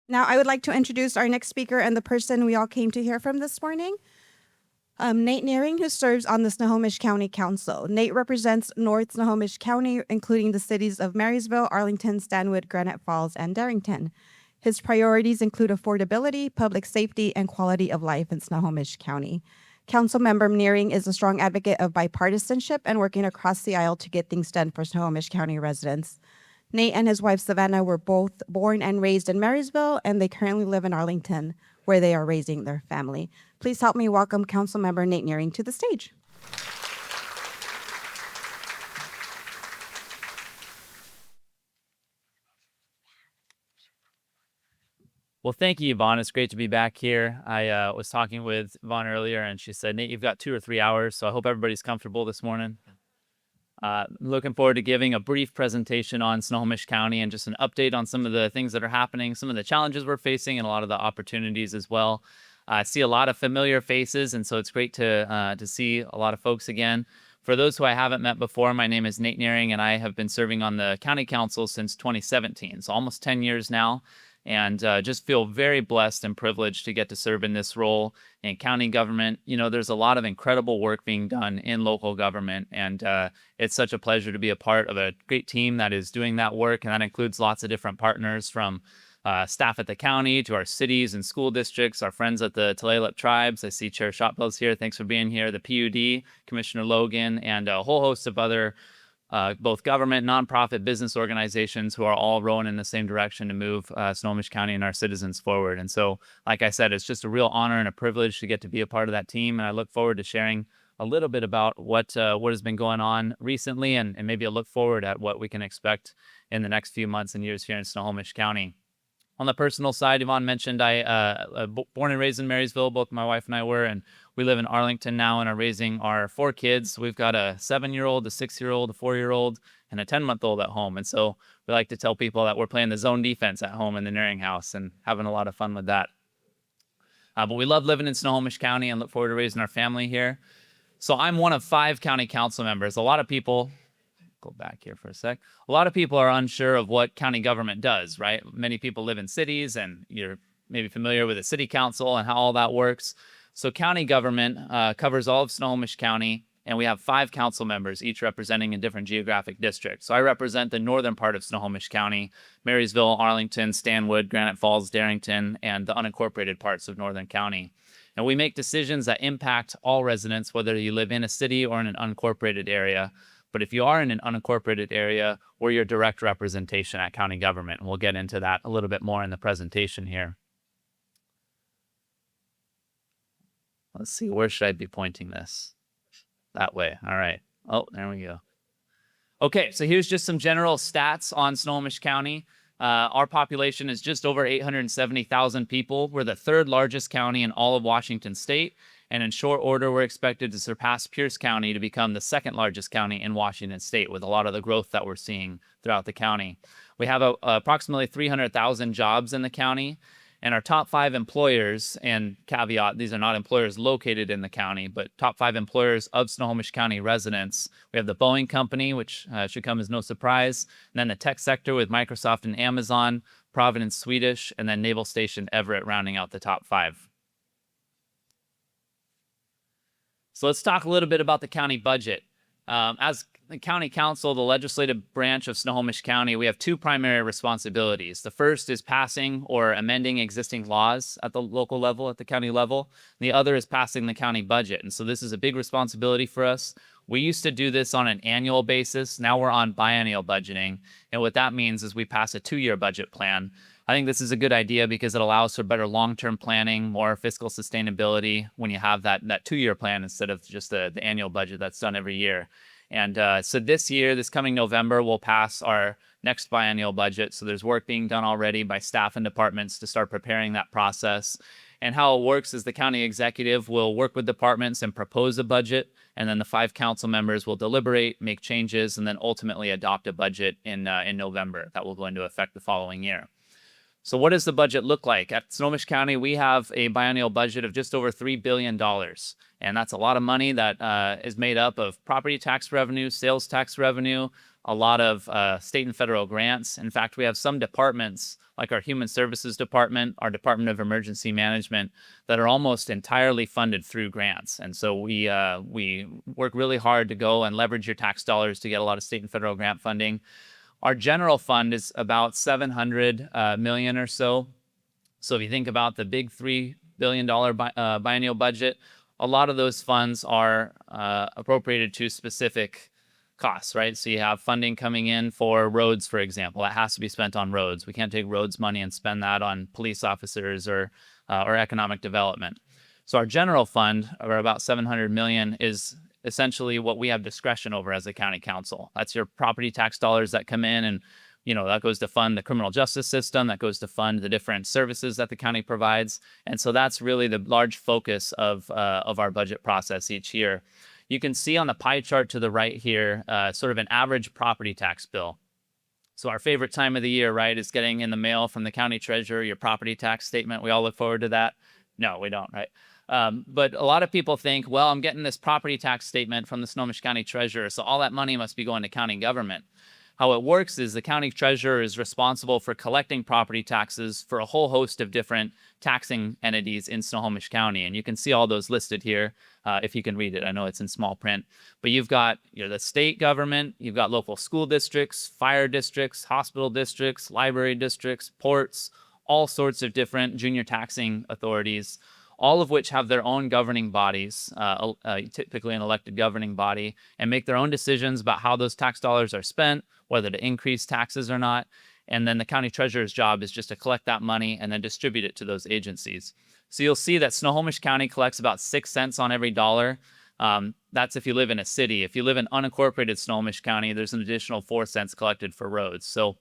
Now, I would like to introduce our next speaker and the person we all came to hear from this morning. Nate Nehring, who serves on the Snohomish County Council. Nate represents North Snohomish County, including the cities of Marysville, Arlington, Stanwood, Granite Falls, and Darrington. His priorities include affordability, public safety, and quality of life in Snohomish County. Councilmember Nehring is a strong advocate of bipartisanship and working across the aisle to get things done for Snohomish County residents. Nate and his wife Savannah were both born and raised in Marysville, and they currently live in Arlington, where they are raising their family. Please help me welcome Councilmember Nate Nehring to the stage. Well, thank you, Yvonne. It's great to be back here. I was talking with Yvonne earlier, and she said, Nate, you've got 2 or 3 hours, so I hope everybody's comfortable this morning. Looking forward to giving a brief presentation on Snohomish County and just an update on some of the things that are happening, some of the challenges we're facing, and a lot of the opportunities as well. I see a lot of familiar faces, and so it's great to see a lot of folks again. For those who I haven't met before, my name is Nate Nehring, and I have been serving on the County Council since 2017, so almost 10 years now. And just feel very blessed and privileged to get to serve in this role in county government. You know, there's a lot of incredible work being done in local government, and it's such a pleasure to be a part of a great team that is doing that work, and that includes lots of different partners from staff at the county to our cities and school districts, our friends at the Tulalip tribes. I see Chair Shotbell's here. Thanks for being here. The PUD, Commissioner Logan, and a whole host of other both government, nonprofit, business organizations who are all rowing in the same direction to move Snohomish County and our citizens forward. And so, like I said, it's just a real honor and a privilege to get to be a part of that team. And I look forward to sharing a little bit about what has been going on recently and maybe a look forward at what we can expect in the next few months and years here in Snohomish County. On the personal side, Yvonne mentioned I born and raised in Marysville. Both my wife and I were, and we live in Arlington now and are raising our 4 kids. We've got a 7-year-old, a 6-year-old, a 4-year-old, and a 10-month-old at home. And so we like to tell people that we're playing the zone defense at home in the Nehring house and having a lot of fun with that. But we love living in Snohomish County and look forward to raising our family here. So I'm one of 5 county council members. A lot of people, go back here for a sec. A lot of people are unsure of what county government does, right? Many people live in cities and you're maybe familiar with the city council and how all that works. So county government covers all of Snohomish County, and we have 5 council members, each representing a different geographic district. So I represent the northern part of Snohomish County, Marysville, Arlington, Stanwood, Granite Falls, Darrington, and the unincorporated parts of northern county. And we make decisions that impact all residents, whether you live in a city or in an unincorporated area. But if you are in an unincorporated area, we're your direct representation at county government. And we'll get into that a little bit more in the presentation here. Let's see, where should I be pointing this? That way. All right. Oh, there we go. Okay, so here's just some general stats on Snohomish County. Our population is just over 870,000 people. We're the 3rd largest county in all of Washington state. And in short order, we're expected to surpass Pierce County to become the 2nd largest county in Washington state with a lot of the growth that we're seeing throughout the county. We have approximately 300,000 jobs in the county. And our top 5 employers, and caveat, these are not employers located in the county, but top 5 employers of Snohomish County residents. We have the Boeing Company, which should come as no surprise, and then the tech sector with Microsoft and Amazon, Providence Swedish, and then Naval Station Everett rounding out the top 5. So let's talk a little bit about the county budget. As the county council, the legislative branch of Snohomish County, we have 2 primary responsibilities. The first is passing or amending existing laws at the local level, at the county level. The other is passing the county budget. And so this is a big responsibility for us. We used to do this on an annual basis. Now we're on biennial budgeting. And what that means is we pass a 2-year budget plan. I think this is a good idea because it allows for better long-term planning, more fiscal sustainability when you have that 2-year plan instead of just the annual budget that's done every year. And so this year, this coming November, we'll pass our next biennial budget. So there's work being done already by staff and departments to start preparing that process. And how it works is the county executive will work with departments and propose a budget, and then the 5 council members will deliberate, make changes, and then ultimately adopt a budget in November that will go into effect the following year. So what does the budget look like? At Snohomish County, we have a biennial budget of just over $3 billion. And that's a lot of money that is made up of property tax revenue, sales tax revenue, a lot of state and federal grants. In fact, we have some departments, like our Human Services Department, our Department of Emergency Management, that are almost entirely funded through grants. And so we work really hard to go and leverage your tax dollars to get a lot of state and federal grant funding. Our general fund is about $700 million or so. So if you think about the big $3 billion biennial budget, a lot of those funds are appropriated to specific costs, right? So you have funding coming in for roads, for example. That has to be spent on roads. We can't take roads money and spend that on police officers or economic development. So our general fund, or about $700 million, is essentially what we have discretion over as a county council. That's your property tax dollars that come in, and that goes to fund the criminal justice system, that goes to fund the different services that the county provides. And so that's really the large focus of our budget process each year. You can see on the pie chart to the right here, sort of an average property tax bill. So our favorite time of the year, right, is getting in the mail from the county treasurer your property tax statement. We all look forward to that. No, we don't, right? But a lot of people think, well, I'm getting this property tax statement from the Snohomish County treasurer, so all that money must be going to county government. How it works is the county treasurer is responsible for collecting property taxes for a whole host of different taxing entities in Snohomish County. And you can see all those listed here if you can read it. I know it's in small print. But you've got the state government, you've got local school districts, fire districts, hospital districts, library districts, ports, all sorts of different junior taxing authorities, all of which have their own governing bodies, typically an elected governing body, and make their own decisions about how those tax dollars are spent, whether to increase taxes or not. And then the county treasurer's job is just to collect that money and then distribute it to those agencies. So you'll see that Snohomish County collects about 6 cents on every dollar. That's if you live in a city. If you live in unincorporated Snohomish County, there's an additional 4 cents collected for roads. So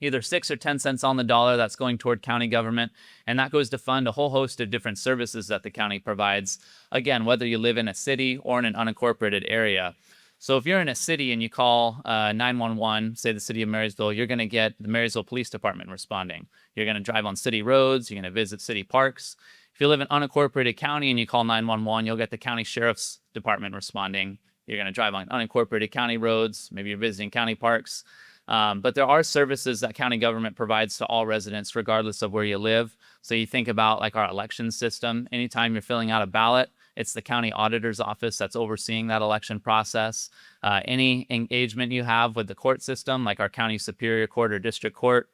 either 6 or 10 cents on the dollar that's going toward county government, and that goes to fund a whole host of different services that the county provides, again, whether you live in a city or in an unincorporated area. So if you're in a city and you call 911, say the city of Marysville, you're going to get the Marysville Police Department responding. You're going to drive on city roads, you're going to visit city parks. If you live in unincorporated county and you call 911, you'll get the county sheriff's department responding. You're going to drive on unincorporated county roads, maybe you're visiting county parks. But there are services that county government provides to all residents, regardless of where you live. So you think about like our election system. Anytime you're filling out a ballot, it's the county auditor's office that's overseeing that election process. Any engagement you have with the court system, like our county superior court or district court,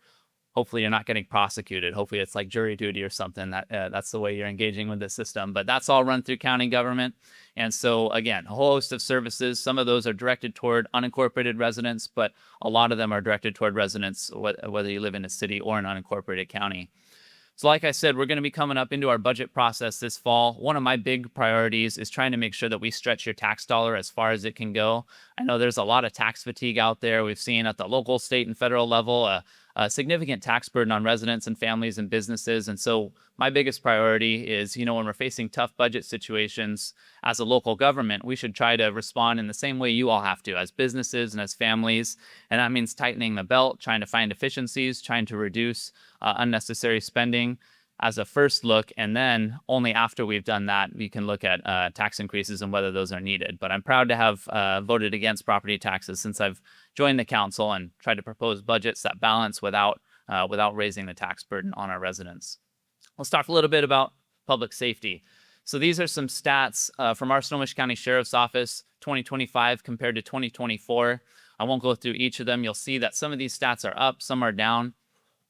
hopefully you're not getting prosecuted. Hopefully it's like jury duty or something. That's the way you're engaging with the system. But that's all run through county government. And so again, a whole host of services. Some of those are directed toward unincorporated residents, but a lot of them are directed toward residents, whether you live in a city or an unincorporated county. So like I said, we're going to be coming up into our budget process this fall. One of my big priorities is trying to make sure that we stretch your tax dollar as far as it can go. I know there's a lot of tax fatigue out there. We've seen at the local, state, and federal level a significant tax burden on residents and families and businesses. And so my biggest priority is, when we're facing tough budget situations as a local government, we should try to respond in the same way you all have to as businesses and as families. And that means tightening the belt, trying to find efficiencies, trying to reduce unnecessary spending as a first look. And then only after we've done that, we can look at tax increases and whether those are needed. But I'm proud to have voted against property taxes since I've joined the council and tried to propose budgets that balance without raising the tax burden on our residents. Let's talk a little bit about public safety. So these are some stats from our Snohomish County Sheriff's Office, 2025 compared to 2024. I won't go through each of them. You'll see that some of these stats are up, some are down.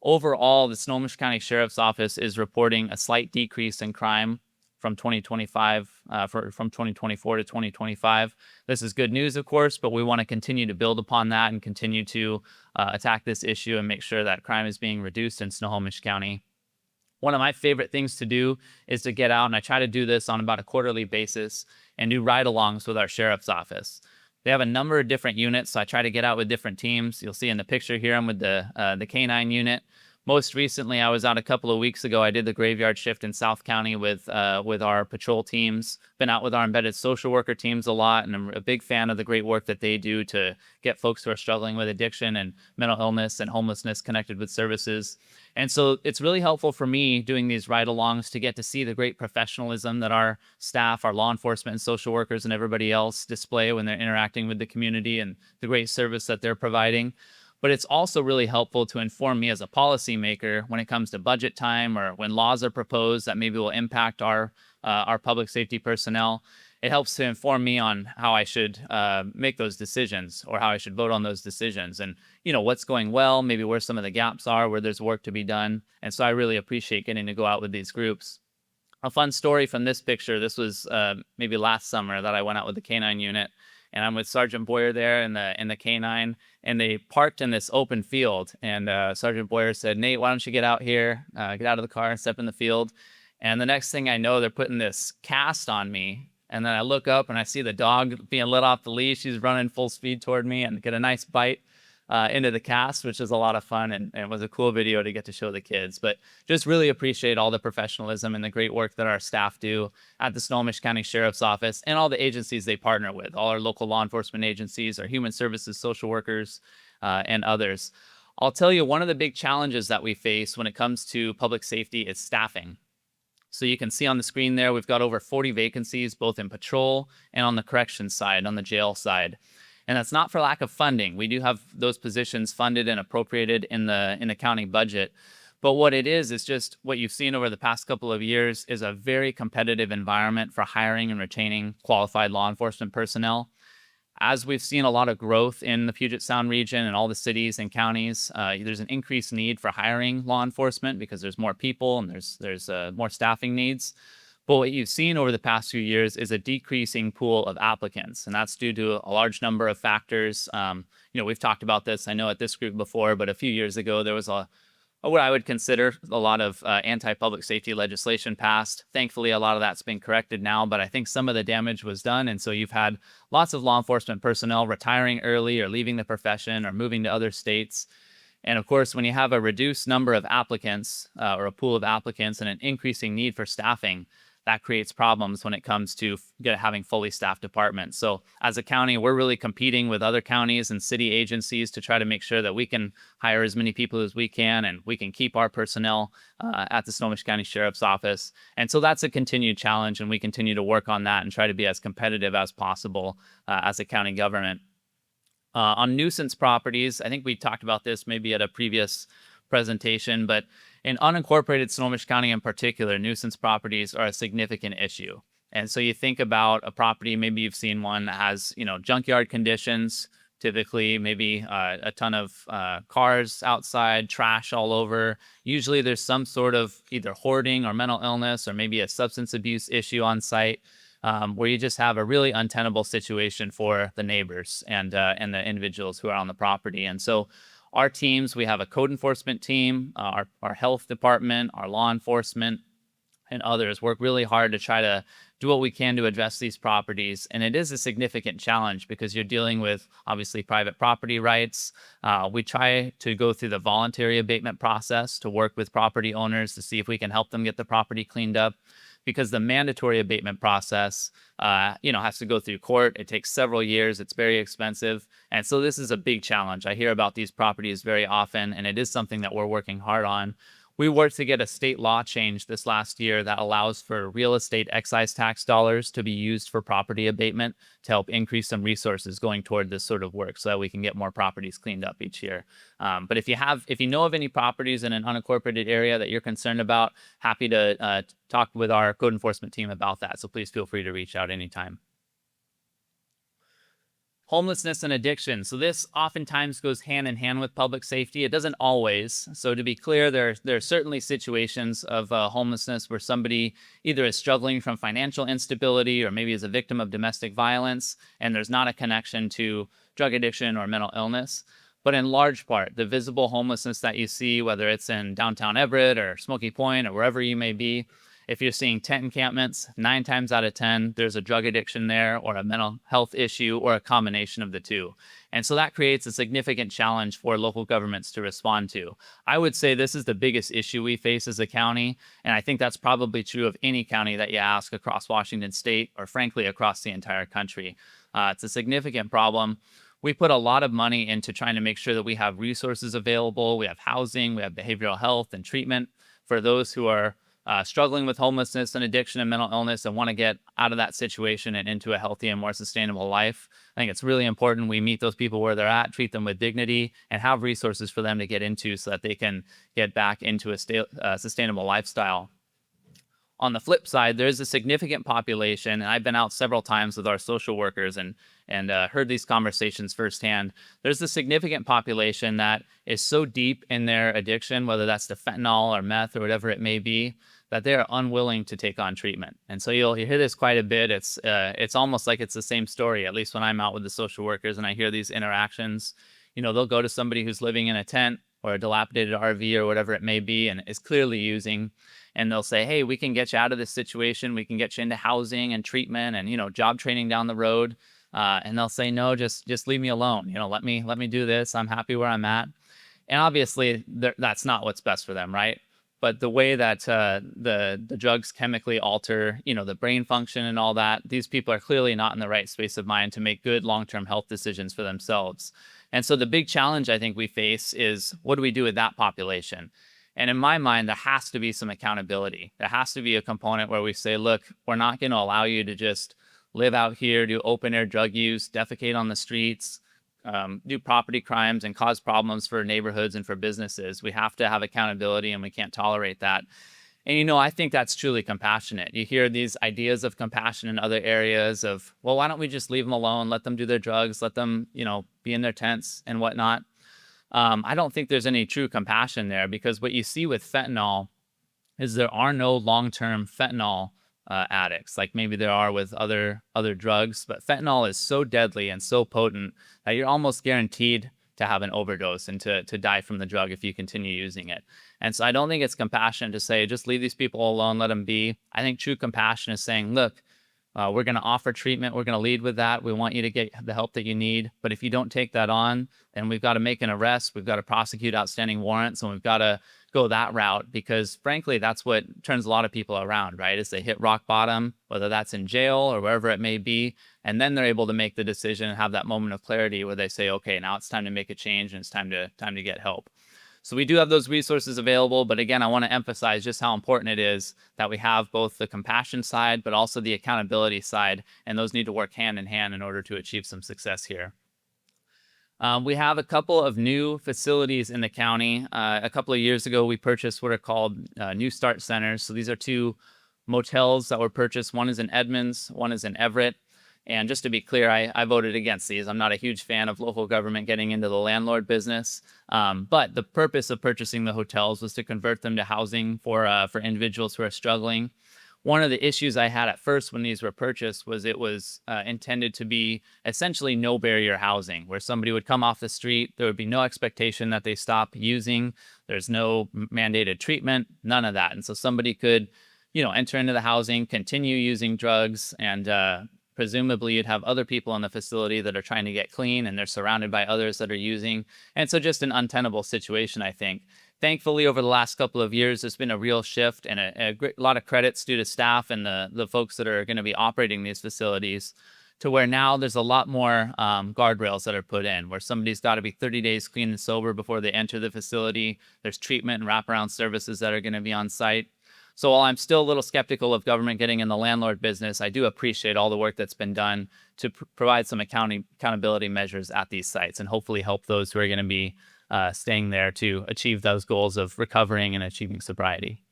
Overall, the Snohomish County Sheriff's Office is reporting a slight decrease in crime from 2025, from 2024 to 2025. This is good news, of course, but we want to continue to build upon that and continue to attack this issue and make sure that crime is being reduced in Snohomish County. One of my favorite things to do is to get out, and I try to do this on about a quarterly basis, and do ride-alongs with our sheriff's office. They have a number of different units, so I try to get out with different teams. You'll see in the picture here, I'm with the K9 unit. Most recently, I was out a couple of weeks ago. I did the graveyard shift in South County with our patrol teams. Been out with our embedded social worker teams a lot, and I'm a big fan of the great work that they do to get folks who are struggling with addiction and mental illness and homelessness connected with services. And so it's really helpful for me doing these ride-alongs to get to see the great professionalism that our staff, our law enforcement and social workers and everybody else display when they're interacting with the community, and the great service that they're providing. But it's also really helpful to inform me as a policymaker when it comes to budget time, or when laws are proposed that maybe will impact our public safety personnel. It helps to inform me on how I should make those decisions, or how I should vote on those decisions, and what's going well, maybe where some of the gaps are, where there's work to be done. And so I really appreciate getting to go out with these groups. A fun story from this picture. This was maybe last summer that I went out with the K-9 unit, and I'm with Sergeant Boyer there in the K-9, and they parked in this open field. And Sergeant Boyer said, "Nate, why don't you get out here, get out of the car and step in the field?" And the next thing I know, they're putting this cast on me. And then I look up and I see the dog being let off the leash. He's running full speed toward me, and get a nice bite into the cast, which is a lot of fun, and was a cool video to get to show the kids. But just really appreciate all the professionalism and the great work that our staff do at the Snohomish County Sheriff's Office, and all the agencies they partner with, all our local law enforcement agencies, our human services, social workers, and others. I'll tell you, one of the big challenges that we face when it comes to public safety is staffing. So you can see on the screen there, we've got over 40 vacancies, both in patrol and on the corrections side, on the jail side. And that's not for lack of funding. We do have those positions funded and appropriated in the county budget. But what it is just what you've seen over the past couple of years is a very competitive environment for hiring and retaining qualified law enforcement personnel. As we've seen a lot of growth in the Puget Sound region and all the cities and counties, there's an increased need for hiring law enforcement because there's more people and there's more staffing needs. But what you've seen over the past few years is a decreasing pool of applicants, and that's due to a large number of factors. We've talked about this, I know, at this group before, but a few years ago there was what I would consider a lot of anti-public safety legislation passed. Thankfully, a lot of that's been corrected now, but I think some of the damage was done. And so you've had lots of law enforcement personnel retiring early, or leaving the profession, or moving to other states. And of course, when you have a reduced number of applicants, or a pool of applicants, and an increasing need for staffing, that creates problems when it comes to having fully staffed departments. So as a county, we're really competing with other counties and city agencies to try to make sure that we can hire as many people as we can, and we can keep our personnel at the Snohomish County Sheriff's Office. And so that's a continued challenge, and we continue to work on that and try to be as competitive as possible as a county government. On nuisance properties, I think we talked about this maybe at a previous presentation, but in unincorporated Snohomish County in particular, nuisance properties are a significant issue. And so you think about a property, maybe you've seen one that has, junkyard conditions, typically maybe a ton of cars outside, trash all over. Usually there's some sort of either hoarding or mental illness, or maybe a substance abuse issue on site, where you just have a really untenable situation for the neighbors and the individuals who are on the property. And so our teams, we have a code enforcement team, our health department, our law enforcement, and others work really hard to try to do what we can to address these properties. And it is a significant challenge because you're dealing with, obviously, private property rights. We try to go through the voluntary abatement process to work with property owners to see if we can help them get the property cleaned up, because the mandatory abatement process, has to go through court. It takes several years. It's very expensive. And so this is a big challenge. I hear about these properties very often, and it is something that we're working hard on. We worked to get a state law change this last year that allows for real estate excise tax dollars to be used for property abatement to help increase some resources going toward this sort of work so that we can get more properties cleaned up each year. But if you know of any properties in an unincorporated area that you're concerned about, happy to talk with our code enforcement team about that. So please feel free to reach out anytime. Homelessness and addiction. So this oftentimes goes hand in hand with public safety. It doesn't always. So to be clear, there are certainly situations of homelessness where somebody either is struggling from financial instability, or maybe is a victim of domestic violence, and there's not a connection to drug addiction or mental illness. But in large part, the visible homelessness that you see, whether it's in downtown Everett or Smoky Point or wherever you may be, if you're seeing tent encampments, 9 times out of 10, there's a drug addiction there, or a mental health issue, or a combination of the two. And so that creates a significant challenge for local governments to respond to. I would say this is the biggest issue we face as a county, and I think that's probably true of any county that you ask across Washington state, or frankly across the entire country. It's a significant problem. We put a lot of money into trying to make sure that we have resources available, we have housing, we have behavioral health and treatment for those who are struggling with homelessness and addiction and mental illness and want to get out of that situation and into a healthy and more sustainable life. I think it's really important we meet those people where they're at, treat them with dignity, and have resources for them to get into so that they can get back into a sustainable lifestyle. On the flip side, there is a significant population, and I've been out several times with our social workers and heard these conversations firsthand. There's a significant population that is so deep in their addiction, whether that's to fentanyl or meth or whatever it may be, that they are unwilling to take on treatment. And so you'll hear this quite a bit. It's almost like it's the same story, at least when I'm out with the social workers and I hear these interactions. They'll go to somebody who's living in a tent or a dilapidated RV or whatever it may be and is clearly using, and they'll say, hey, we can get you out of this situation. We can get you into housing and treatment and, job training down the road. And they'll say, no, just leave me alone. Let me do this. I'm happy where I'm at. And obviously that's not what's best for them, right? But the way that the drugs chemically alter, the brain function and all that, these people are clearly not in the right space of mind to make good long-term health decisions for themselves. And so the big challenge I think we face is, what do we do with that population? And in my mind, there has to be some accountability. There has to be a component where we say, look, we're not going to allow you to just live out here, do open air drug use, defecate on the streets, do property crimes and cause problems for neighborhoods and for businesses. We have to have accountability, and we can't tolerate that. And, I think that's truly compassionate. You hear these ideas of compassion in other areas of, well, why don't we just leave them alone, let them do their drugs, let them, be in their tents and whatnot. I don't think there's any true compassion there, because what you see with fentanyl is there are no long-term fentanyl addicts, like maybe there are with other drugs. But fentanyl is so deadly and so potent that you're almost guaranteed to have an overdose and to die from the drug if you continue using it. And so I don't think it's compassion to say, just leave these people alone, let them be. I think true compassion is saying, look, we're going to offer treatment. We're going to lead with that. We want you to get the help that you need. But if you don't take that on, then we've got to make an arrest. We've got to prosecute outstanding warrants, and we've got to go that route, because frankly, that's what turns a lot of people around, right? Is they hit rock bottom, whether that's in jail or wherever it may be. And then they're able to make the decision and have that moment of clarity where they say, okay, now it's time to make a change, and it's time to get help. So we do have those resources available, but again, I want to emphasize just how important it is that we have both the compassion side, but also the accountability side, and those need to work hand in hand in order to achieve some success here. We have a couple of new facilities in the county. A couple of years ago, we purchased what are called New Start Centers. So these are two motels that were purchased. One is in Edmonds, one is in Everett. And just to be clear, I voted against these. I'm not a huge fan of local government getting into the landlord business. But the purpose of purchasing the hotels was to convert them to housing for individuals who are struggling. One of the issues I had at first when these were purchased was it was intended to be essentially no barrier housing, where somebody would come off the street. There would be no expectation that they stop using. There's no mandated treatment, none of that. And so somebody could, enter into the housing, continue using drugs, and presumably you'd have other people in the facility that are trying to get clean, and they're surrounded by others that are using. And so just an untenable situation, I think. Thankfully, over the last couple of years, there's been a real shift, and a lot of credits due to staff and the folks that are going to be operating these facilities, to where now there's a lot more guardrails that are put in, where somebody's got to be 30 days clean and sober before they enter the facility. There's treatment and wraparound services that are going to be on site. So while I'm still a little skeptical of government getting in the landlord business, I do appreciate all the work that's been done to provide some accountability measures at these sites, and hopefully help those who are going to be staying there to achieve those goals of recovering and achieving sobriety.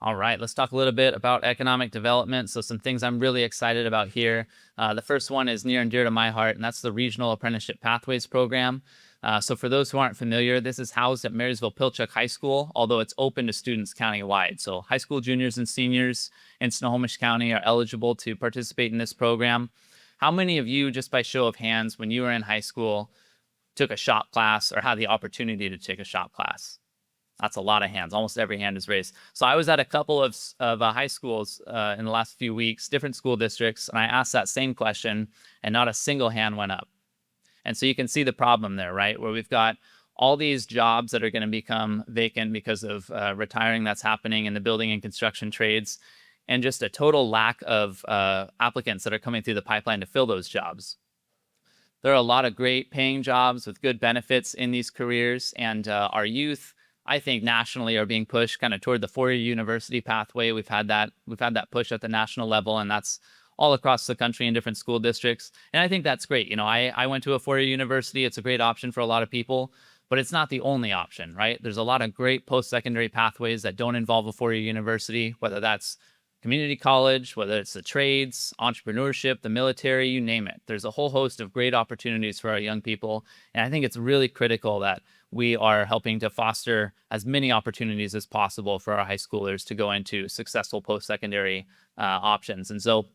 All right, let's talk a little bit about economic development. So some things I'm really excited about here. The first one is near and dear to my heart, and that's the Regional Apprenticeship Pathways Program. So for those who aren't familiar, this is housed at Marysville-Pilchuck High School, although it's open to students countywide. So high school juniors and seniors in Snohomish County are eligible to participate in this program. How many of you, just by show of hands, when you were in high school, took a shop class or had the opportunity to take a shop class? That's a lot of hands. Almost every hand is raised. So I was at a couple of high schools in the last few weeks, different school districts, and I asked that same question, and not a single hand went up. And so you can see the problem there, right? Where we've got all these jobs that are going to become vacant because of retiring that's happening in the building and construction trades, and just a total lack of applicants that are coming through the pipeline to fill those jobs. There are a lot of great paying jobs with good benefits in these careers, and our youth, I think, nationally are being pushed kind of toward the four-year university pathway. We've had that push at the national level, and that's all across the country in different school districts. And I think that's great. I went to a four-year university. It's a great option for a lot of people, but it's not the only option, right? There's a lot of great post-secondary pathways that don't involve a four-year university, whether that's community college, whether it's the trades, entrepreneurship, the military, you name it. There's a whole host of great opportunities for our young people. And I think it's really critical that we are helping to foster as many opportunities as possible for our high schoolers to go into successful post-secondary options. And so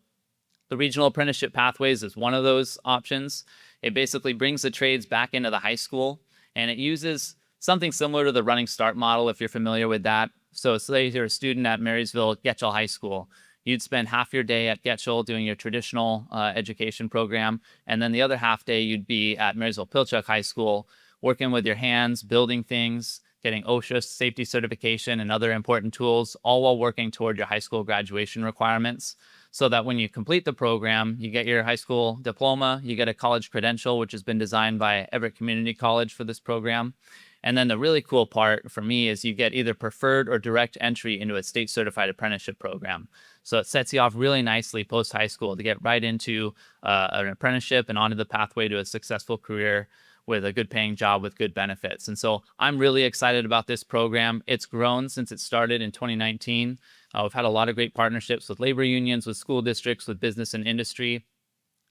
the regional apprenticeship pathways is one of those options. It basically brings the trades back into the high school, and it uses something similar to the Running Start model, if you're familiar with that. So say you're a student at Marysville Getchell High School. You'd spend half your day at Getchell doing your traditional education program, and then the other half day you'd be at Marysville Pilchuck High School working with your hands, building things, getting OSHA safety certification and other important tools, all while working toward your high school graduation requirements. So that when you complete the program, you get your high school diploma, you get a college credential, which has been designed by Everett Community College for this program. And then the really cool part for me is you get either preferred or direct entry into a state certified apprenticeship program. So it sets you off really nicely post high school to get right into an apprenticeship and onto the pathway to a successful career with a good paying job with good benefits. And so I'm really excited about this program. It's grown since it started in 2019. We've had a lot of great partnerships with labor unions, with school districts, with business and industry.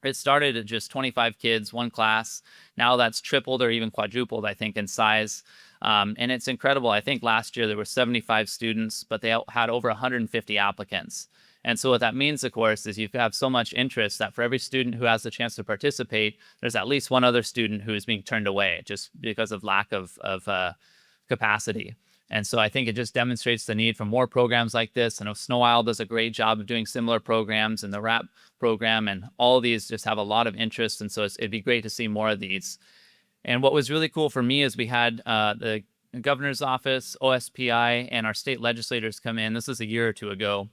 It started at just 25 kids, one class. Now that's tripled or even quadrupled, I think, in size. And it's incredible. I think last year there were 75 students, but they had over 150 applicants. And so what that means, of course, is you have so much interest that for every student who has the chance to participate, there's at least one other student who is being turned away just because of lack of capacity. And so I think it just demonstrates the need for more programs like this. I know Snow Isle does a great job of doing similar programs, and the RAP program, and all of these just have a lot of interest. And so it'd be great to see more of these. And what was really cool for me is we had the governor's office, OSPI, and our state legislators come in. This was a year or two ago,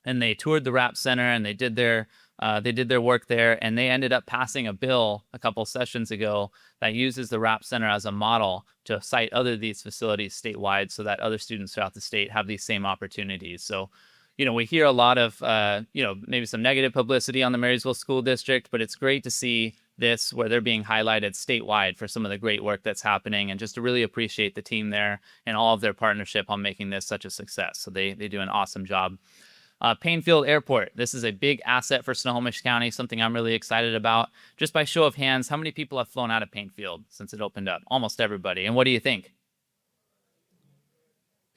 and they toured the RAP Center, and they did their work there, and they ended up passing a bill a couple sessions ago that uses the RAP Center as a model to site other these facilities statewide so that other students throughout the state have these same opportunities. So, we hear a lot of, maybe some negative publicity on the Marysville School District, but it's great to see this where they're being highlighted statewide for some of the great work that's happening, and just to really appreciate the team there and all of their partnership on making this such a success. So they do an awesome job. Paine Field Airport. This is a big asset for Snohomish County, something I'm really excited about. Just by show of hands, how many people have flown out of Paine Field since it opened up? Almost everybody. And what do you think?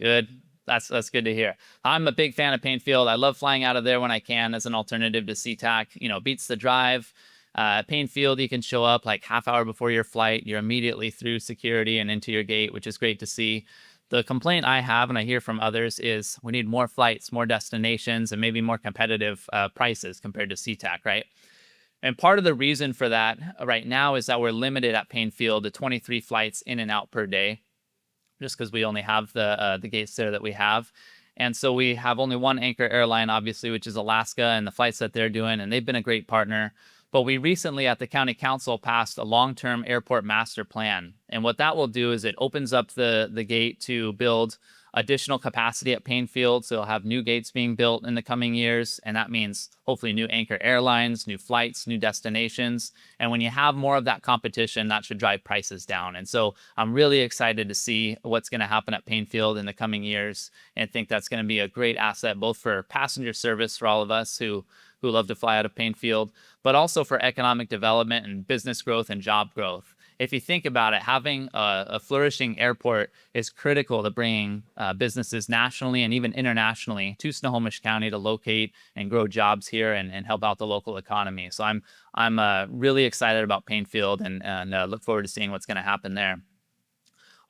Good. That's good to hear. I'm a big fan of Paine Field. I love flying out of there when I can as an alternative to SeaTac. Beats the drive. Paine Field, you can show up like half hour before your flight. You're immediately through security and into your gate, which is great to see. The complaint I have, and I hear from others, is we need more flights, more destinations, and maybe more competitive prices compared to SeaTac, right? And part of the reason for that right now is that we're limited at Paine Field to 23 flights in and out per day, just because we only have the gates there that we have. And so we have only one anchor airline, obviously, which is Alaska, and the flights that they're doing, and they've been a great partner. But we recently at the county council passed a long-term airport master plan. And what that will do is it opens up the gate to build additional capacity at Paine Field. So you'll have new gates being built in the coming years. And that means hopefully new anchor airlines, new flights, new destinations. And when you have more of that competition, that should drive prices down. And so I'm really excited to see what's going to happen at Paine Field in the coming years, and think that's going to be a great asset, both for passenger service for all of us who love to fly out of Paine Field, but also for economic development and business growth and job growth. If you think about it, having a flourishing airport is critical to bringing businesses nationally and even internationally to Snohomish County to locate and grow jobs here and help out the local economy. So I'm really excited about Paine Field and look forward to seeing what's going to happen there.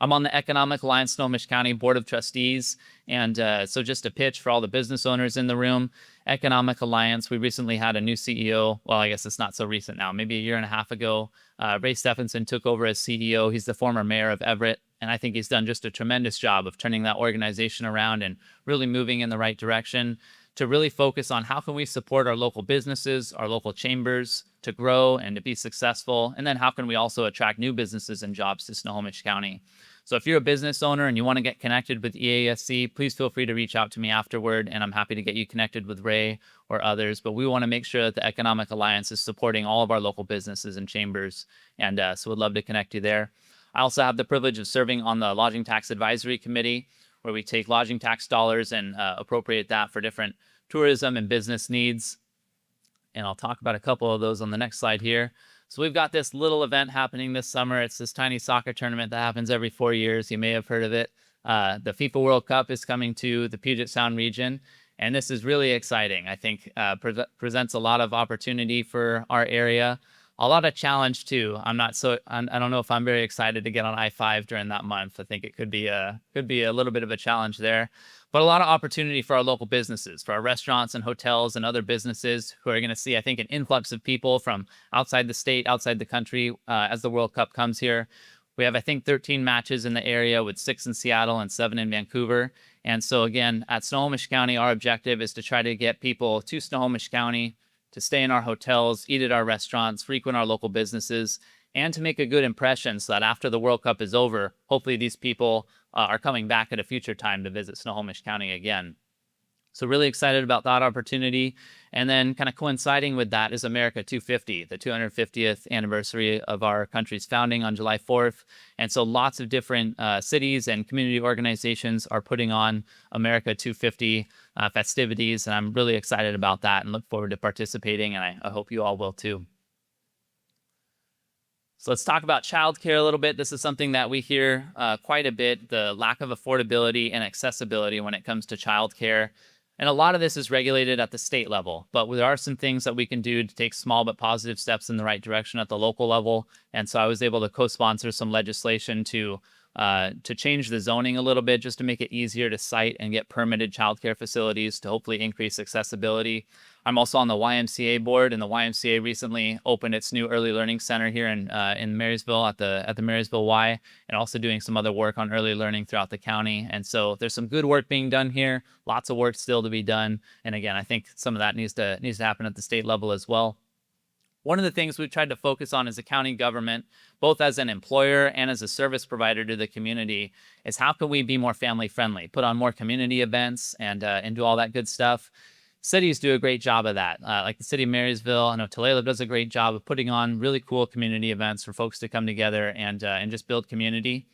I'm on the Economic Alliance Snohomish County Board of Trustees, and so just a pitch for all the business owners in the room. Economic Alliance. We recently had a new CEO. Well, I guess it's not so recent now, maybe a year and a half ago. Ray Stephenson took over as CEO. He's the former mayor of Everett, and I think he's done just a tremendous job of turning that organization around and really moving in the right direction to really focus on how can we support our local businesses, our local chambers to grow and to be successful, and then how can we also attract new businesses and jobs to Snohomish County. So if you're a business owner and you want to get connected with EASC, please feel free to reach out to me afterward, and I'm happy to get you connected with Ray or others. But we want to make sure that the Economic Alliance is supporting all of our local businesses and chambers, and so we'd love to connect you there. I also have the privilege of serving on the Lodging Tax Advisory Committee, where we take lodging tax dollars and appropriate that for different tourism and business needs. And I'll talk about a couple of those on the next slide here. So we've got this little event happening this summer. It's this tiny soccer tournament that happens every 4 years. You may have heard of it. The FIFA World Cup is coming to the Puget Sound region, and this is really exciting. I think presents a lot of opportunity for our area. A lot of challenge too. I don't know if I'm very excited to get on I-5 during that month. I think it could be a little bit of a challenge there, but a lot of opportunity for our local businesses, for our restaurants and hotels and other businesses who are going to see, I think, an influx of people from outside the state, outside the country as the World Cup comes here. We have, I think, 13 matches in the area with 6 in Seattle and 7 in Vancouver. And so again, at Snohomish County, our objective is to try to get people to Snohomish County, to stay in our hotels, eat at our restaurants, frequent our local businesses, and to make a good impression so that after the World Cup is over, hopefully these people are coming back at a future time to visit Snohomish County again. So really excited about that opportunity. And then kind of coinciding with that is America 250, the 250th anniversary of our country's founding on July 4th. And so lots of different cities and community organizations are putting on America 250 festivities. And I'm really excited about that and look forward to participating. And I hope you all will too. So let's talk about childcare a little bit. This is something that we hear quite a bit, the lack of affordability and accessibility when it comes to childcare. And a lot of this is regulated at the state level, but there are some things that we can do to take small but positive steps in the right direction at the local level. And so I was able to co-sponsor some legislation to change the zoning a little bit, just to make it easier to site and get permitted childcare facilities to hopefully increase accessibility. I'm also on the YMCA board, and the YMCA recently opened its new early learning center here in Marysville at the Marysville Y, and also doing some other work on early learning throughout the county. And so there's some good work being done here, lots of work still to be done. And again, I think some of that needs to happen at the state level as well. One of the things we've tried to focus on as a county government, both as an employer and as a service provider to the community, is how can we be more family friendly, put on more community events and do all that good stuff. Cities do a great job of that. Like the city of Marysville, I know Tulalip does a great job of putting on really cool community events for folks to come together and just build community.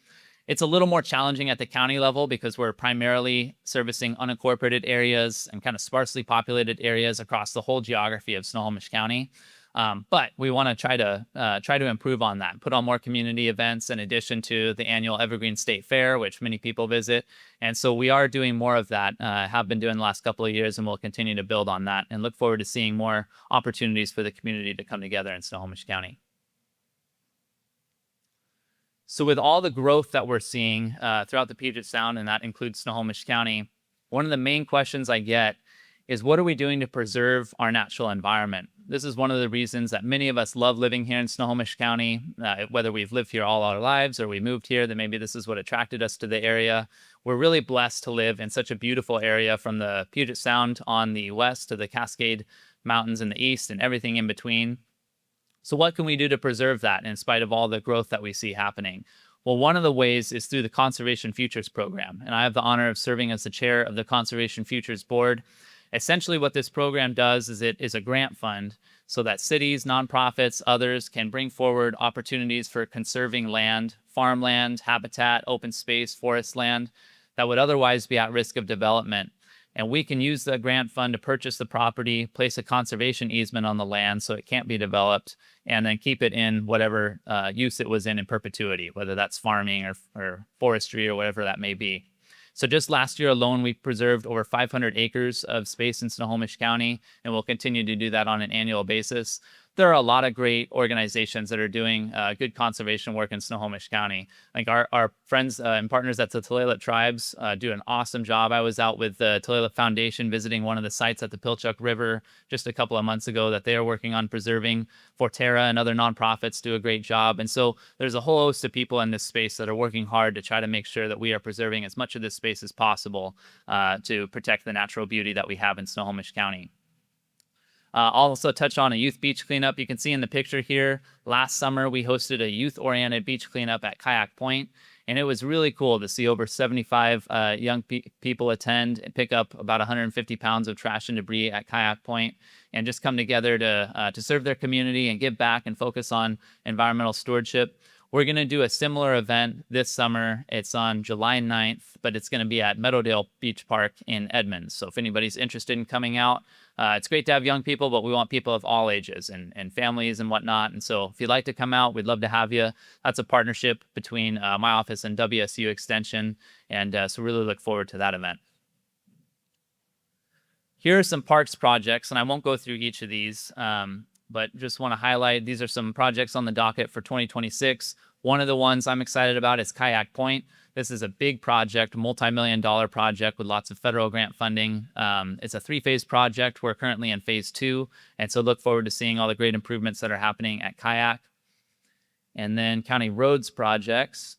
It's a little more challenging at the county level because we're primarily servicing unincorporated areas and kind of sparsely populated areas across the whole geography of Snohomish County. But we want to try to improve on that, put on more community events in addition to the annual Evergreen State Fair, which many people visit. And so we are doing more of that, have been doing the last couple of years, and we'll continue to build on that and look forward to seeing more opportunities for the community to come together in Snohomish County. So with all the growth that we're seeing throughout the Puget Sound, and that includes Snohomish County, one of the main questions I get is, what are we doing to preserve our natural environment? This is one of the reasons that many of us love living here in Snohomish County, whether we've lived here all our lives or we moved here, that maybe this is what attracted us to the area. We're really blessed to live in such a beautiful area, from the Puget Sound on the west to the Cascade Mountains in the east and everything in between. So what can we do to preserve that in spite of all the growth that we see happening? Well, one of the ways is through the Conservation Futures Program, and I have the honor of serving as the chair of the Conservation Futures Board. Essentially, what this program does is it is a grant fund so that cities, nonprofits, others can bring forward opportunities for conserving land, farmland, habitat, open space, forest land that would otherwise be at risk of development. And we can use the grant fund to purchase the property, place a conservation easement on the land so it can't be developed, and then keep it in whatever use it was in perpetuity, whether that's farming or forestry or whatever that may be. So just last year alone, we preserved over 500 acres of space in Snohomish County, and we'll continue to do that on an annual basis. there are a lot of great organizations that are doing good conservation work in Snohomish County. Like our friends and partners at the Tulalip tribes do an awesome job. I was out with the Tulalip Foundation visiting one of the sites at the Pilchuck River just a couple of months ago that they are working on preserving. Forterra and other nonprofits do a great job. And so there's a whole host of people in this space that are working hard to try to make sure that we are preserving as much of this space as possible to protect the natural beauty that we have in Snohomish County. I'll also touch on a youth beach cleanup. You can see in the picture here, last summer we hosted a youth-oriented beach cleanup at Kayak Point, and it was really cool to see over 75 young people attend and pick up about 150 pounds of trash and debris at Kayak Point and just come together to serve their community and give back and focus on environmental stewardship. We're going to do a similar event this summer. It's on July 9th, but it's going to be at Meadowdale Beach Park in Edmonds. So if anybody's interested in coming out, it's great to have young people, but we want people of all ages and families and whatnot. And so if you'd like to come out, we'd love to have you. That's a partnership between my office and WSU Extension. And so really look forward to that event. Here are some parks projects, and I won't go through each of these. But just want to highlight, these are some projects on the docket for 2026. One of the ones I'm excited about is Kayak Point. This is a big project, multi-million-dollar project with lots of federal grant funding. It's a 3-phase project. We're currently in phase 2, and so look forward to seeing all the great improvements that are happening at Kayak. And then county roads projects.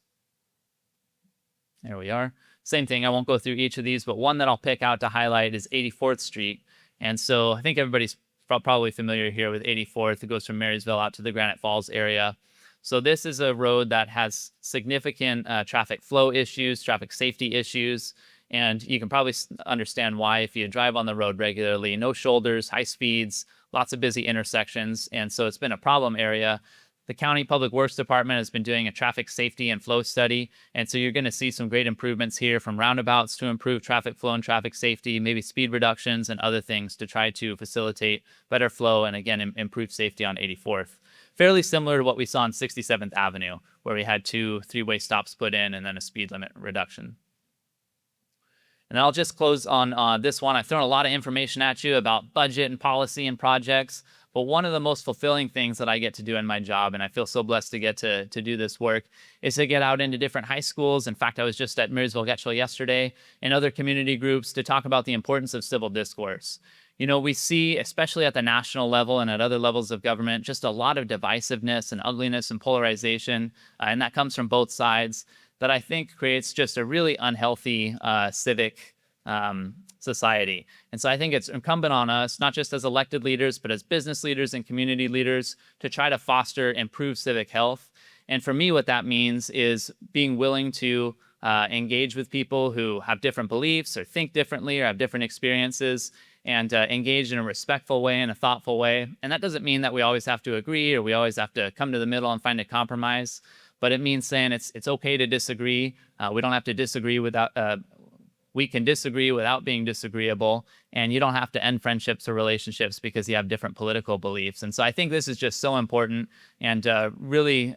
There we are. Same thing, I won't go through each of these, but one that I'll pick out to highlight is 84th Street. And so I think everybody's probably familiar here with 84th. It goes from Marysville out to the Granite Falls area. So this is a road that has significant traffic flow issues, traffic safety issues, and you can probably understand why if you drive on the road regularly. No shoulders, high speeds, lots of busy intersections, and so it's been a problem area. The County Public Works Department has been doing a traffic safety and flow study, and so you're going to see some great improvements here from roundabouts to improve traffic flow and traffic safety, maybe speed reductions and other things to try to facilitate better flow and, again, improve safety on 84th. Fairly similar to what we saw on 67th Avenue, where we had 2 3-way stops put in and then a speed limit reduction. And I'll just close on this one. I've thrown a lot of information at you about budget and policy and projects. But one of the most fulfilling things that I get to do in my job, and I feel so blessed to get to do this work, is to get out into different high schools. In fact, I was just at Marysville Getchell yesterday and other community groups to talk about the importance of civil discourse. You know, we see, especially at the national level and at other levels of government, just a lot of divisiveness and ugliness and polarization, and that comes from both sides, that I think creates just a really unhealthy civic society. And so I think it's incumbent on us, not just as elected leaders, but as business leaders and community leaders, to try to foster improved civic health. And for me, what that means is being willing to engage with people who have different beliefs or think differently or have different experiences, and engage in a respectful way, in a thoughtful way. And that doesn't mean that we always have to agree or we always have to come to the middle and find a compromise, but it means saying it's okay to disagree. We don't have to disagree without we can disagree without being disagreeable, and you don't have to end friendships or relationships because you have different political beliefs. And so I think this is just so important, and really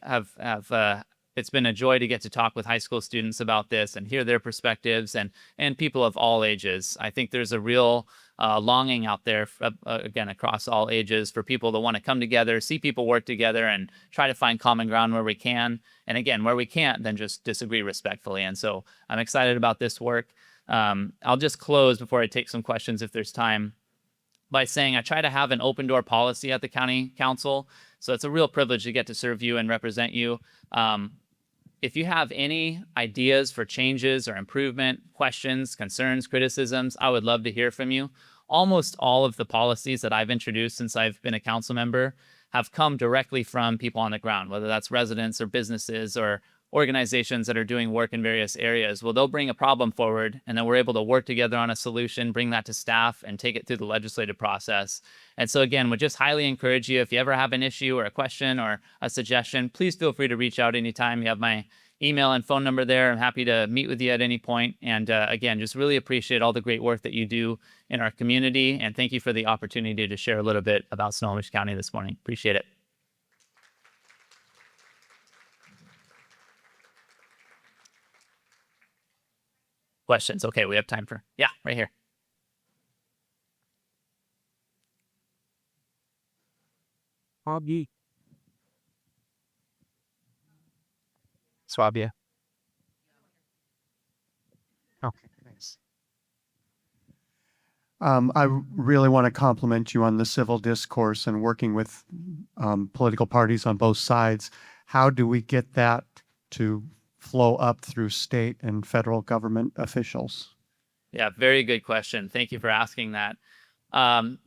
it's been a joy to get to talk with high school students about this and hear their perspectives, and people of all ages. I think there's a real longing out there, again, across all ages, for people to want to come together, see people work together, and try to find common ground where we can. And again, where we can't, then just disagree respectfully. And so I'm excited about this work. I'll just close before I take some questions if there's time by saying I try to have an open door policy at the county council. So it's a real privilege to get to serve you and represent you. If you have any ideas for changes or improvement, questions, concerns, criticisms, I would love to hear from you. Almost all of the policies that I've introduced since I've been a council member have come directly from people on the ground, whether that's residents or businesses or organizations that are doing work in various areas. Well, they'll bring a problem forward, and then we're able to work together on a solution, bring that to staff, and take it through the legislative process. And so again, would just highly encourage you, if you ever have an issue or a question or a suggestion, please feel free to reach out anytime. You have my email and phone number there. I'm happy to meet with you at any point. And again, just really appreciate all the great work that you do in our community. And thank you for the opportunity to share a little bit about Snohomish County this morning. Appreciate it. Questions? Okay, we have time for, yeah, right here. Swabia. Okay, thanks. I really want to compliment you on the civil discourse and working with political parties on both sides. How do we get that to flow up through state and federal government officials? Yeah, very good question. Thank you for asking that.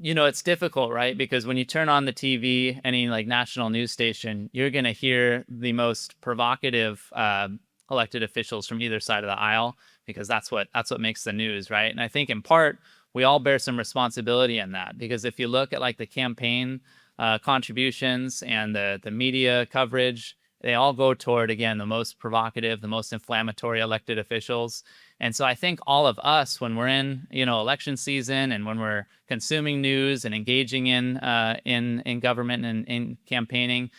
It's difficult, right? Because when you turn on the TV, any like national news station, you're going to hear the most provocative elected officials from either side of the aisle, because that's what makes the news, right? And I think in part we all bear some responsibility in that, because if you look at like the campaign contributions and the media coverage, they all go toward, again, the most provocative, the most inflammatory elected officials. And so I think all of us, when we're in, election season, and when we're consuming news and engaging in government and in campaigning,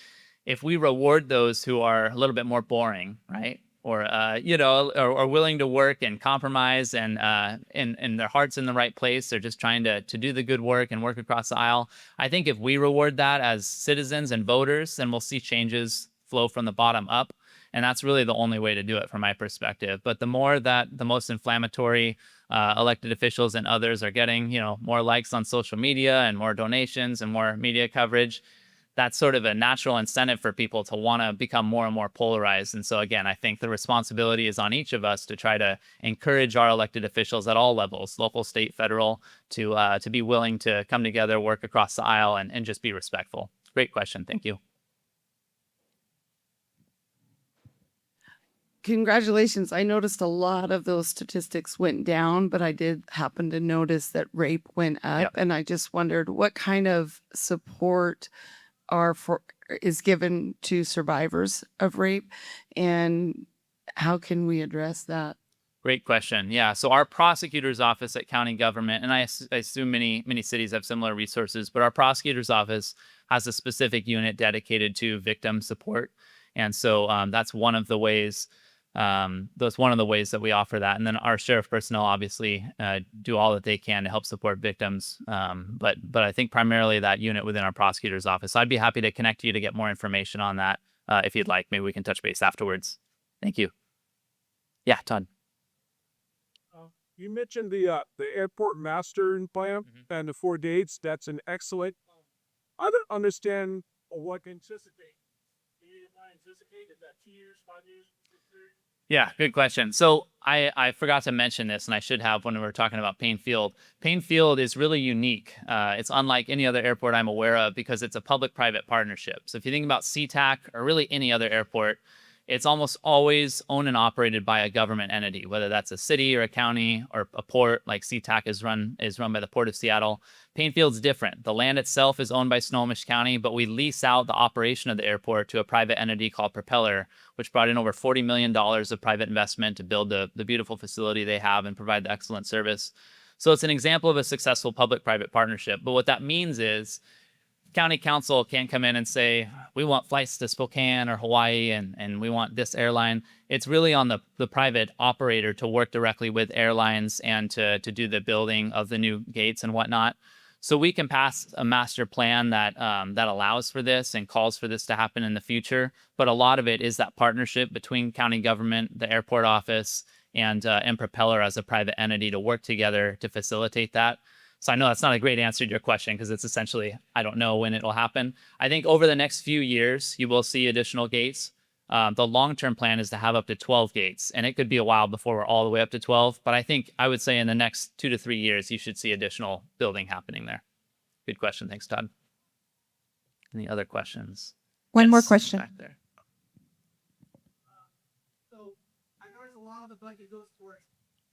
if we reward those who are a little bit more boring, right, or or willing to work and compromise, and their heart's in the right place, they're just trying to do the good work and work across the aisle. I think if we reward that as citizens and voters, then we'll see changes flow from the bottom up. And that's really the only way to do it from my perspective. But the more that the most inflammatory elected officials and others are getting, more likes on social media and more donations and more media coverage, that's sort of a natural incentive for people to want to become more and more polarized. And so, again, I think the responsibility is on each of us to try to encourage our elected officials at all levels, local, state, federal, to be willing to come together, work across the aisle, and just be respectful. Great question. Thank you. Congratulations. I noticed a lot of those statistics went down, but I did happen to notice that rape went up. Yep. And I just wondered what kind of support is given to survivors of rape, and how can we address that? Great question. Yeah. So our prosecutor's office at county government, and I assume many cities have similar resources, but our prosecutor's office has a specific unit dedicated to victim support. And so that's one of the ways. That's one of the ways that we offer that. And then our sheriff personnel obviously do all that they can to help support victims. But I think primarily that unit within our prosecutor's office. So I'd be happy to connect you to get more information on that if you'd like. Maybe we can touch base afterwards. Thank you. Yeah, Todd. You mentioned the airport master plan and the 4 dates. That's an excellent. I don't understand what to anticipate. Is that 2 years, 5 years? Yeah, good question. So I forgot to mention this, and I should have when we were talking about Paine Field. Paine Field is really unique. It's unlike any other airport I'm aware of because it's a public-private partnership. So if you think about SeaTac or really any other airport, it's almost always owned and operated by a government entity, whether that's a city or a county or a port, like SeaTac is run by the Port of Seattle. Paine Field's different. The land itself is owned by Snohomish County, but we lease out the operation of the airport to a private entity called Propeller, which brought in over $40 million of private investment to build the beautiful facility they have and provide the excellent service. So it's an example of a successful public-private partnership. But what that means is county council can't come in and say, we want flights to Spokane or Hawaii and we want this airline. It's really on the private operator to work directly with airlines and to do the building of the new gates and whatnot. So we can pass a master plan that allows for this and calls for this to happen in the future. But a lot of it is that partnership between county government, the airport office, and Propeller as a private entity to work together to facilitate that. So I know that's not a great answer to your question because it's essentially, I don't know when it will happen. I think over the next few years, you will see additional gates. The long-term plan is to have up to 12 gates, and it could be a while before we're all the way up to 12. But I would say in the next 2 to 3 years, you should see additional building happening there. Good question. Thanks, Todd. Any other questions? One more Yes, question. back there. So I noticed a lot of the budget goes towards.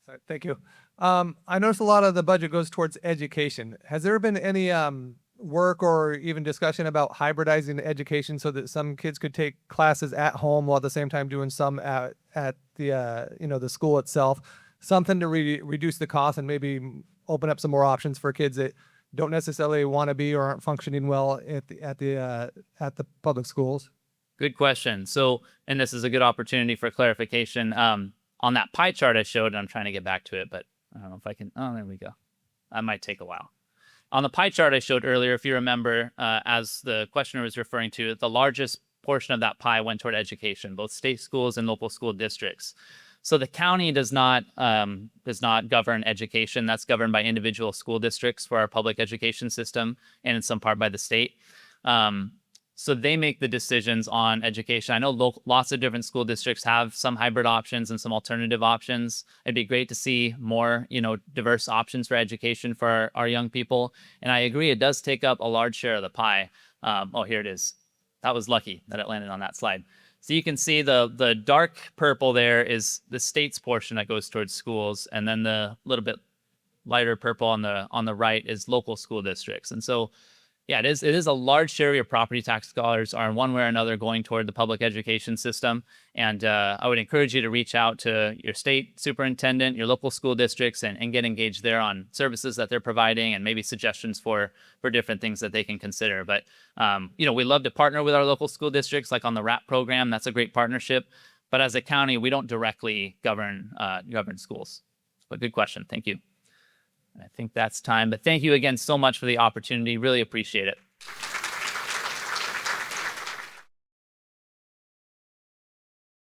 Sorry, thank you. I noticed a lot of the budget goes towards education. Has there been any work or even discussion about hybridizing the education so that some kids could take classes at home while at the same time doing some at the the school itself? Something to reduce the cost and maybe open up some more options for kids that don't necessarily want to be or aren't functioning well at the public schools. Good question. So, and this is a good opportunity for clarification. On that pie chart I showed, and I'm trying to get back to it, but I don't know if I can. Oh, there we go. That might take a while. On the pie chart I showed earlier, if you remember, as the questioner was referring to, the largest portion of that pie went toward education, both state schools and local school districts. So the county does not govern education. That's governed by individual school districts for our public education system, and in some part by the state. So they make the decisions on education. I know lots of different school districts have some hybrid options and some alternative options. It'd be great to see more, diverse options for education for our young people. And I agree, it does take up a large share of the pie. Oh, here it is. That was lucky that it landed on that slide. So you can see the dark purple there is the state's portion that goes towards schools, and then the little bit lighter purple on the right is local school districts. And so, yeah, it is a large share of your property tax dollars are in one way or another going toward the public education system. And I would encourage you to reach out to your state superintendent, your local school districts, and get engaged there on services that they're providing and maybe suggestions for different things that they can consider. But, we love to partner with our local school districts, like on the RAP program. That's a great partnership. But as a county, we don't directly govern schools. But good question. Thank you. I think that's time. But thank you again so much for the opportunity. Really appreciate it.